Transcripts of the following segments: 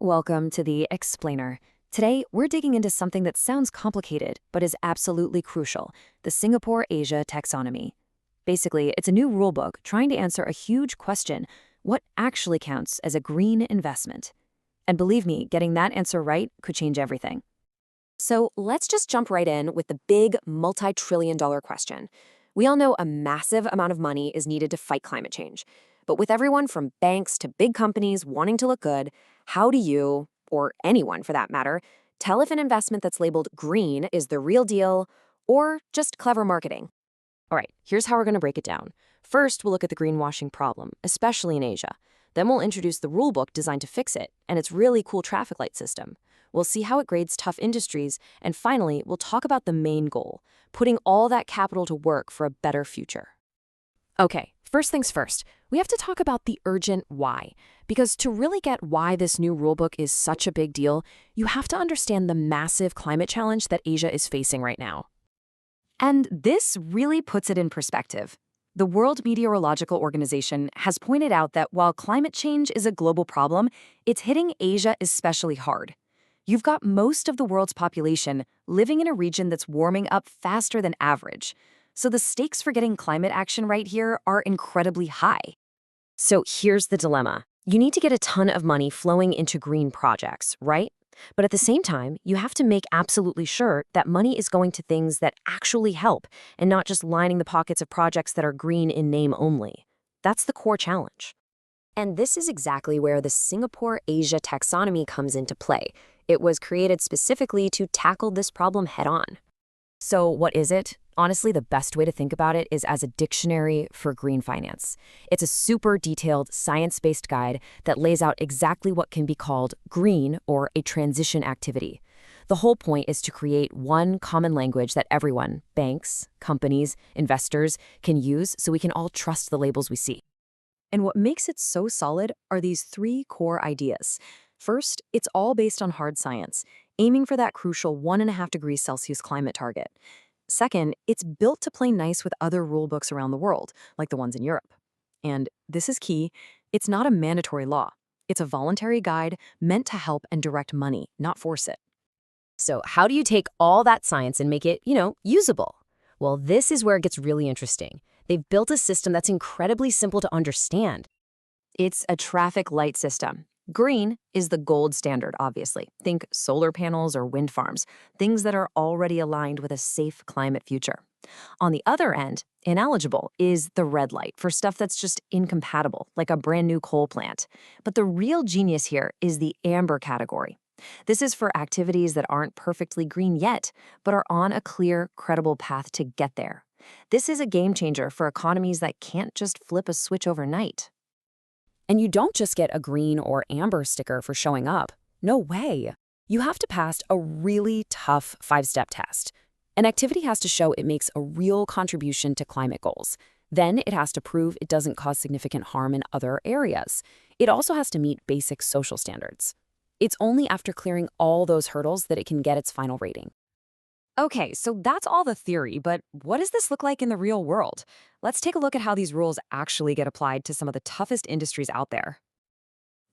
Welcome to the Explainer. Today, we're digging into something that sounds complicated, but is absolutely crucial, the Singapore-Asia Taxonomy. Basically, it's a new rulebook trying to answer a huge question: what actually counts as a green investment? And believe me, getting that answer right could change everything. So let's just jump right in with the big multi-trillion-dollar question. We all know a massive amount of money is needed to fight climate change. But with everyone from banks to big companies wanting to look good, how do you, or anyone for that matter, tell if an investment that's labeled green is the real deal or just clever marketing? All right, here's how we're going to break it down. First, we'll look at the greenwashing problem, especially in Asia. Then we'll introduce the rulebook designed to fix it and its really cool traffic light system. We'll see how it grades tough industries, and finally, we'll talk about the main goal, putting all that capital to work for a better future. Okay, first things first, we have to talk about the urgent why, because to really get why this new rulebook is such a big deal, you have to understand the massive climate challenge that Asia is facing right now. And this really puts it in perspective. The World Meteorological Organization has pointed out that while climate change is a global problem, it's hitting Asia especially hard. You've got most of the world's population living in a region that's warming up faster than average. So the stakes for getting climate action right here are incredibly high. So here's the dilemma. You need to get a ton of money flowing into green projects, right? But at the same time, you have to make absolutely sure that money is going to things that actually help and not just lining the pockets of projects that are green in name only. That's the core challenge. And this is exactly where the Singapore-Asia taxonomy comes into play. It was created specifically to tackle this problem head-on. So what is it? Honestly, the best way to think about it is as a dictionary for green finance. It's a super detailed, science-based guide that lays out exactly what can be called green or a transition activity. The whole point is to create one common language that everyone, banks, companies, investors, can use so we can all trust the labels we see. And what makes it so solid are these three core ideas. First, it's all based on hard science, aiming for that crucial 1.5 degrees Celsius climate target. Second, it's built to play nice with other rulebooks around the world, like the ones in Europe. And this is key, it's not a mandatory law. It's a voluntary guide meant to help and direct money, not force it. So how do you take all that science and make it, usable? Well, this is where it gets really interesting. They've built a system that's incredibly simple to understand. It's a traffic light system. Green is the gold standard, obviously. Think solar panels or wind farms, things that are already aligned with a safe climate future. On the other end, ineligible is the red light for stuff that's just incompatible, like a brand new coal plant. But the real genius here is the amber category. This is for activities that aren't perfectly green yet, but are on a clear, credible path to get there. This is a game changer for economies that can't just flip a switch overnight. And you don't just get a green or amber sticker for showing up. No way. You have to pass a really tough 5-step test. An activity has to show it makes a real contribution to climate goals. Then it has to prove it doesn't cause significant harm in other areas. It also has to meet basic social standards. It's only after clearing all those hurdles that it can get its final rating. Okay, so that's all the theory, but what does this look like in the real world? Let's take a look at how these rules actually get applied to some of the toughest industries out there.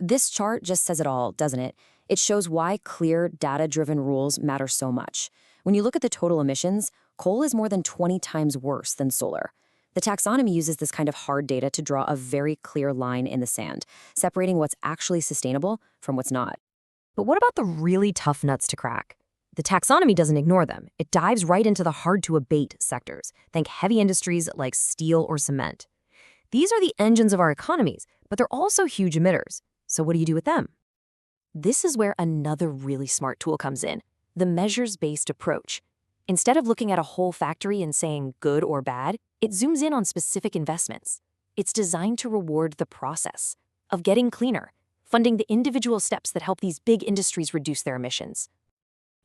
This chart just says it all, doesn't it? It shows why clear, data-driven rules matter so much. When you look at the total emissions, coal is more than 20 times worse than solar. The taxonomy uses this kind of hard data to draw a very clear line in the sand, separating what's actually sustainable from what's not. But what about the really tough nuts to crack? The taxonomy doesn't ignore them. It dives right into the hard-to-abate sectors. Think heavy industries like steel or cement. These are the engines of our economies, but they're also huge emitters. So what do you do with them? This is where another really smart tool comes in, the measures-based approach. Instead of looking at a whole factory and saying good or bad, it zooms in on specific investments. It's designed to reward the process of getting cleaner, funding the individual steps that help these big industries reduce their emissions.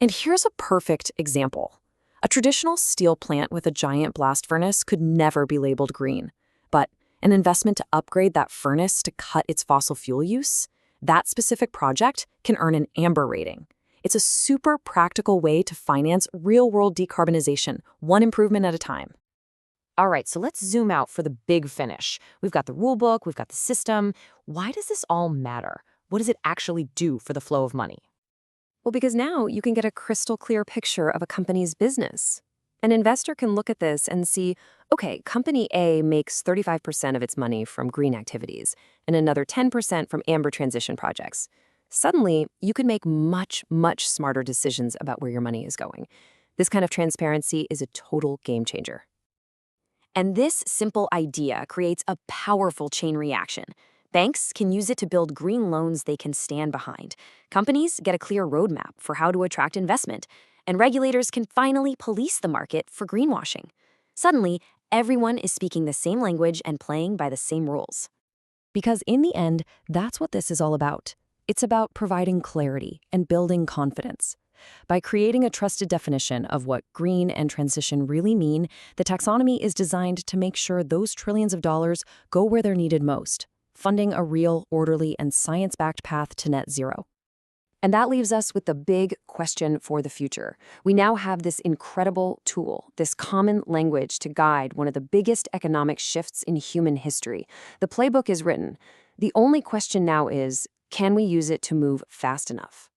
And here's a perfect example. A traditional steel plant with a giant blast furnace could never be labeled green. But an investment to upgrade that furnace to cut its fossil fuel use, that specific project can earn an amber rating. It's a super practical way to finance real-world decarbonization, one improvement at a time. All right, so let's zoom out for the big finish. We've got the rulebook, we've got the system. Why does this all matter? What does it actually do for the flow of money? Well, because now you can get a crystal clear picture of a company's business. An investor can look at this and see, okay, company A makes 35% of its money from green activities and another 10% from amber transition projects. Suddenly, you can make much, much smarter decisions about where your money is going. This kind of transparency is a total game changer. And this simple idea creates a powerful chain reaction. Banks can use it to build green loans they can stand behind. Companies get a clear roadmap for how to attract investment. And regulators can finally police the market for greenwashing. Suddenly, everyone is speaking the same language and playing by the same rules. Because in the end, that's what this is all about. It's about providing clarity and building confidence. By creating a trusted definition of what green and transition really mean, the taxonomy is designed to make sure those trillions of dollars go where they're needed most, funding a real, orderly, and science-backed path to net zero. And that leaves us with the big question for the future. We now have this incredible tool, this common language to guide one of the biggest economic shifts in human history. The playbook is written. The only question now is, can we use it to move fast enough?